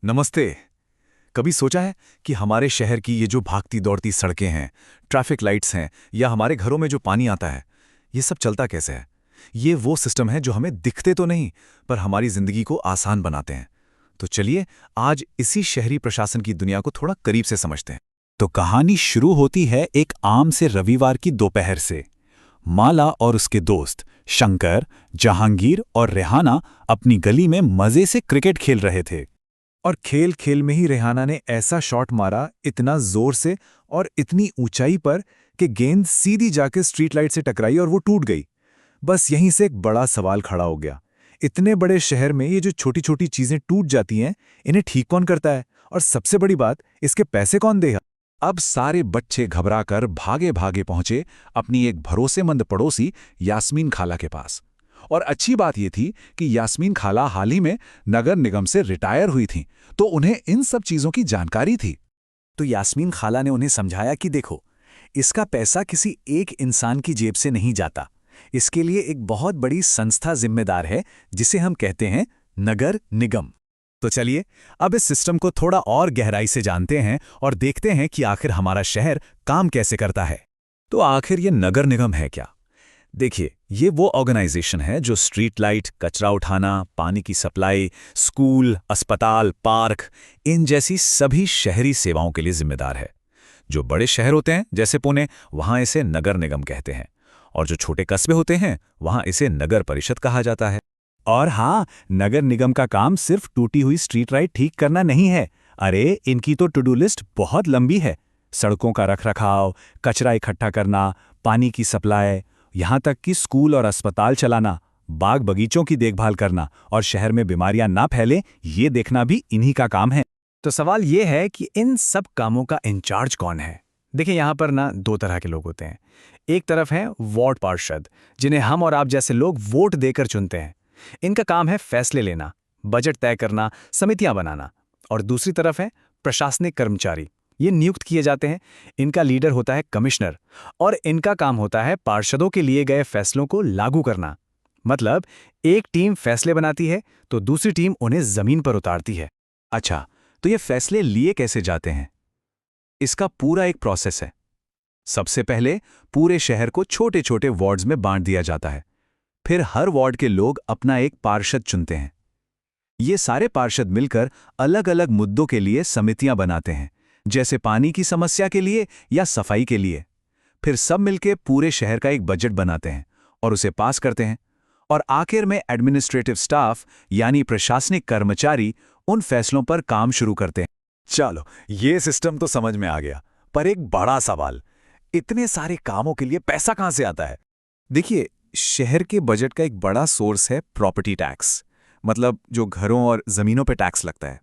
नमस्ते। कभी सोचा है कि हमारे शहर की ये जो भागती दौड़ती सड़कें हैं, ट्रैफिक लाइट्स हैं या हमारे घरों में जो पानी आता है, ये सब चलता कैसे है? ये वो सिस्टम है जो हमें दिखते तो नहीं, पर हमारी जिंदगी को आसान बनाते हैं। तो चलिए आज इसी शहरी प्रशासन की दुनिया को थोड़ा करीब से समझते हैं। तो कहानी शुरू होती है एक आम से रविवार की दोपहर से। माला और उसके दोस्त शंकर, जहांगीर और रेहाना अपनी गली में मजे से क्रिकेट खेल रहे थे। और खेल खेल में ही रेहाना ने ऐसा शॉट मारा, इतना जोर से और इतनी ऊंचाई पर कि गेंद सीधी जाकर स्ट्रीट लाइट से टकराई और वो टूट गई। बस यहीं से एक बड़ा सवाल खड़ा हो गया। इतने बड़े शहर में ये जो छोटी छोटी चीजें टूट जाती हैं, इन्हें ठीक कौन करता है? और सबसे बड़ी बात, इसके पैसे कौन देगा? अब सारे बच्चे घबराकर भागे भागे पहुंचे अपनी एक भरोसेमंद पड़ोसी यास्मीन खाला के पास। और अच्छी बात यह थी कि यास्मीन खाला हाल ही में नगर निगम से रिटायर हुई थीं, तो उन्हें इन सब चीजों की जानकारी थी। तो यास्मीन खाला ने उन्हें समझाया कि देखो, इसका पैसा किसी एक इंसान की जेब से नहीं जाता। इसके लिए एक बहुत बड़ी संस्था जिम्मेदार है, जिसे हम कहते हैं नगर निगम। तो चलिए अब इस सिस्टम को थोड़ा और गहराई से जानते हैं और देखते हैं कि आखिर हमारा शहर काम कैसे करता है। तो आखिर ये नगर निगम है क्या? देखिए, ये वो ऑर्गेनाइजेशन है जो स्ट्रीट लाइट, कचरा उठाना, पानी की सप्लाई, स्कूल, अस्पताल, पार्क, इन जैसी सभी शहरी सेवाओं के लिए जिम्मेदार है। जो बड़े शहर होते हैं जैसे पुणे, वहां इसे नगर निगम कहते हैं, और जो छोटे कस्बे होते हैं वहां इसे नगर परिषद कहा जाता है। और हाँ, नगर निगम का काम सिर्फ टूटी हुई स्ट्रीट लाइट ठीक करना नहीं है। अरे, इनकी तो टू डू लिस्ट बहुत लंबी है। सड़कों का रखरखाव, कचरा इकट्ठा करना, पानी की सप्लाई, यहाँ तक कि स्कूल और अस्पताल चलाना, बाग बगीचों की देखभाल करना और शहर में बीमारियां ना फैलें, ये देखना भी इन्हीं का काम है। तो सवाल ये है कि इन सब कामों का इंचार्ज कौन है? देखिए, यहाँ पर ना दो तरह के लोग होते हैं। एक तरफ है वार्ड पार्षद, जिन्हें हम और आप जैसे लोग वोट देकर चुनते हैं। इनका काम है फैसले लेना, बजट तय करना, समितियां बनाना। और दूसरी तरफ है प्रशासनिक कर्मचारी। ये नियुक्त किए जाते हैं। इनका लीडर होता है कमिश्नर, और इनका काम होता है पार्षदों के लिए गए फैसलों को लागू करना। मतलब एक टीम फैसले बनाती है तो दूसरी टीम उन्हें जमीन पर उतारती है। अच्छा, तो ये फैसले लिए कैसे जाते हैं? इसका पूरा एक प्रोसेस है। सबसे पहले पूरे शहर को छोटे छोटे वार्ड्स में बांट दिया जाता है। फिर हर वार्ड के लोग अपना एक पार्षद चुनते हैं। ये सारे पार्षद मिलकर अलग अलग मुद्दों के लिए समितियां बनाते हैं, जैसे पानी की समस्या के लिए या सफाई के लिए। फिर सब मिलकर पूरे शहर का एक बजट बनाते हैं और उसे पास करते हैं। और आखिर में एडमिनिस्ट्रेटिव स्टाफ यानी प्रशासनिक कर्मचारी उन फैसलों पर काम शुरू करते हैं। चलो, ये सिस्टम तो समझ में आ गया, पर एक बड़ा सवाल, इतने सारे कामों के लिए पैसा कहां से आता है? देखिए, शहर के बजट का एक बड़ा सोर्स है प्रॉपर्टी टैक्स, मतलब जो घरों और जमीनों पे टैक्स लगता है।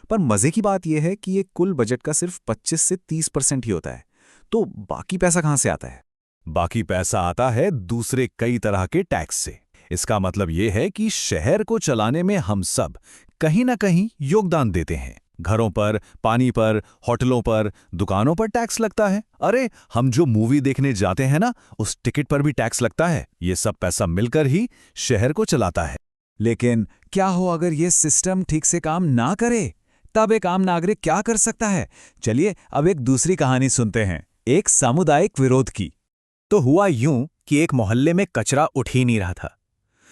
पर मजे की बात यह है कि ये कुल बजट का सिर्फ 25 से 30% ही होता है। तो बाकी पैसा कहां से आता है? बाकी पैसा आता है दूसरे कई तरह के टैक्स से। इसका मतलब ये है कि शहर को चलाने में हम सब कहीं ना कहीं योगदान देते हैं। घरों पर, पानी पर, होटलों पर, दुकानों पर टैक्स लगता है। अरे, हम जो मूवी देखने जाते हैं ना, उस टिकट पर भी टैक्स लगता है। ये सब पैसा मिलकर ही शहर को चलाता है। लेकिन क्या हो अगर ये सिस्टम ठीक से काम ना करे? तब एक आम नागरिक क्या कर सकता है? चलिए अब एक दूसरी कहानी सुनते हैं, एक सामुदायिक विरोध की। तो हुआ यूं कि एक मोहल्ले में कचरा उठ ही नहीं रहा था।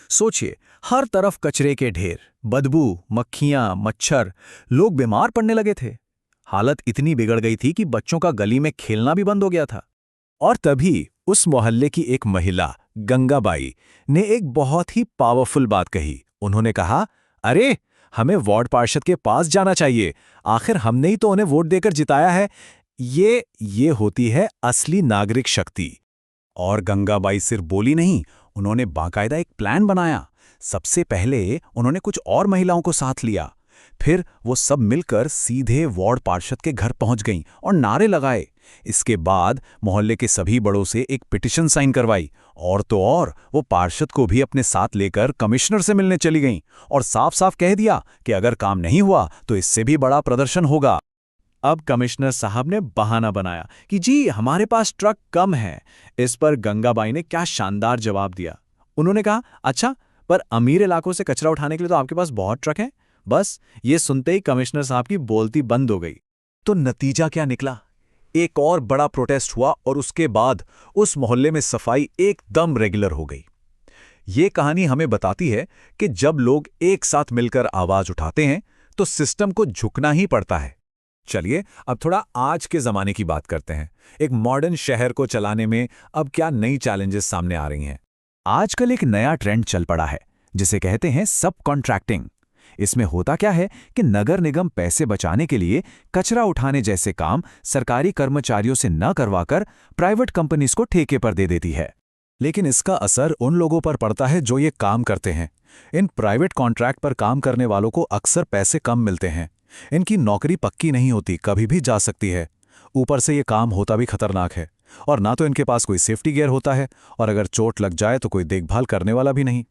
सोचिए, हर तरफ कचरे के ढेर, बदबू, मक्खियां, मच्छर, लोग बीमार पड़ने लगे थे। हालत इतनी बिगड़ गई थी कि बच्चों का गली में खेलना भी बंद हो गया था। और तभी उस मोहल्ले की एक महिला, गंगाबाई, ने एक बहुत ही पावरफुल बात कही। उन्होंने कहा, अरे, हमें वार्ड पार्षद के पास जाना चाहिए। आखिर हमने ही तो उन्हें वोट देकर जिताया है। ये होती है असली नागरिक शक्ति। और गंगाबाई सिर्फ बोली नहीं, उन्होंने बाकायदा एक प्लान बनाया। सबसे पहले उन्होंने कुछ और महिलाओं को साथ लिया। फिर वो सब मिलकर सीधे वार्ड पार्षद के घर पहुंच गईं और नारे लगाए। इसके बाद मोहल्ले के सभी बड़ों से एक पिटीशन साइन करवाई, और तो और वो पार्षद को भी अपने साथ लेकर कमिश्नर से मिलने चली गईं और साफ साफ कह दिया कि अगर काम नहीं हुआ तो इससे भी बड़ा प्रदर्शन होगा। अब कमिश्नर साहब ने बहाना बनाया कि जी, हमारे पास ट्रक कम है। इस पर गंगाबाई ने क्या शानदार जवाब दिया। उन्होंने कहा, अच्छा, पर अमीर इलाकों से कचरा उठाने के लिए तो आपके पास बहुत ट्रक हैं। बस ये सुनते ही कमिश्नर साहब की बोलती बंद हो गई। तो नतीजा क्या निकला? एक और बड़ा प्रोटेस्ट हुआ और उसके बाद उस मोहल्ले में सफाई एकदम रेगुलर हो गई। ये कहानी हमें बताती है कि जब लोग एक साथ मिलकर आवाज उठाते हैं तो सिस्टम को झुकना ही पड़ता है। चलिए अब थोड़ा आज के जमाने की बात करते हैं। एक मॉडर्न शहर को चलाने में अब क्या नई चैलेंजेस सामने आ रही हैं। आजकल एक नया ट्रेंड चल पड़ा है जिसे कहते हैं सब कॉन्ट्रैक्टिंग। इसमें होता क्या है कि नगर निगम पैसे बचाने के लिए कचरा उठाने जैसे काम सरकारी कर्मचारियों से न करवाकर प्राइवेट कंपनीज को ठेके पर दे देती है। लेकिन इसका असर उन लोगों पर पड़ता है जो ये काम करते हैं। इन प्राइवेट कॉन्ट्रैक्ट पर काम करने वालों को अक्सर पैसे कम मिलते हैं। इनकी नौकरी पक्की नहीं होती, कभी भी जा सकती है। ऊपर से ये काम होता भी खतरनाक है और ना तो इनके पास कोई सेफ्टी गियर होता है, और अगर चोट लग जाए तो कोई देखभाल करने वाला भी नहीं।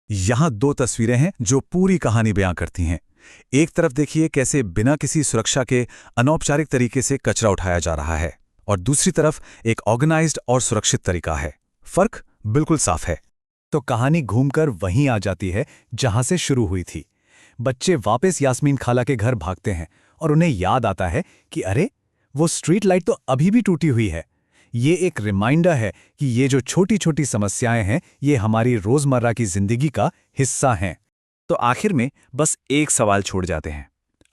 यहां दो तस्वीरें हैं जो पूरी कहानी बयां करती हैं। एक तरफ देखिए कैसे बिना किसी सुरक्षा के अनौपचारिक तरीके से कचरा उठाया जा रहा है, और दूसरी तरफ एक ऑर्गेनाइज्ड और सुरक्षित तरीका है। फर्क बिल्कुल साफ है। तो कहानी घूमकर वहीं आ जाती है जहां से शुरू हुई थी। बच्चे वापस यास्मीन खाला के घर भागते हैं और उन्हें याद आता है कि अरे, वो स्ट्रीट लाइट तो अभी भी टूटी हुई है। ये एक रिमाइंडर है कि ये जो छोटी छोटी समस्याएं हैं, ये हमारी रोजमर्रा की जिंदगी का हिस्सा हैं। तो आखिर में बस एक सवाल छोड़ जाते हैं।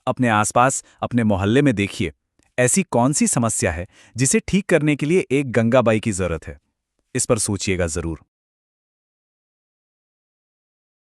अपने आसपास, अपने मोहल्ले में देखिए, ऐसी कौन सी समस्या है जिसे ठीक करने के लिए एक गंगाबाई की जरूरत है? इस पर सोचिएगा जरूर।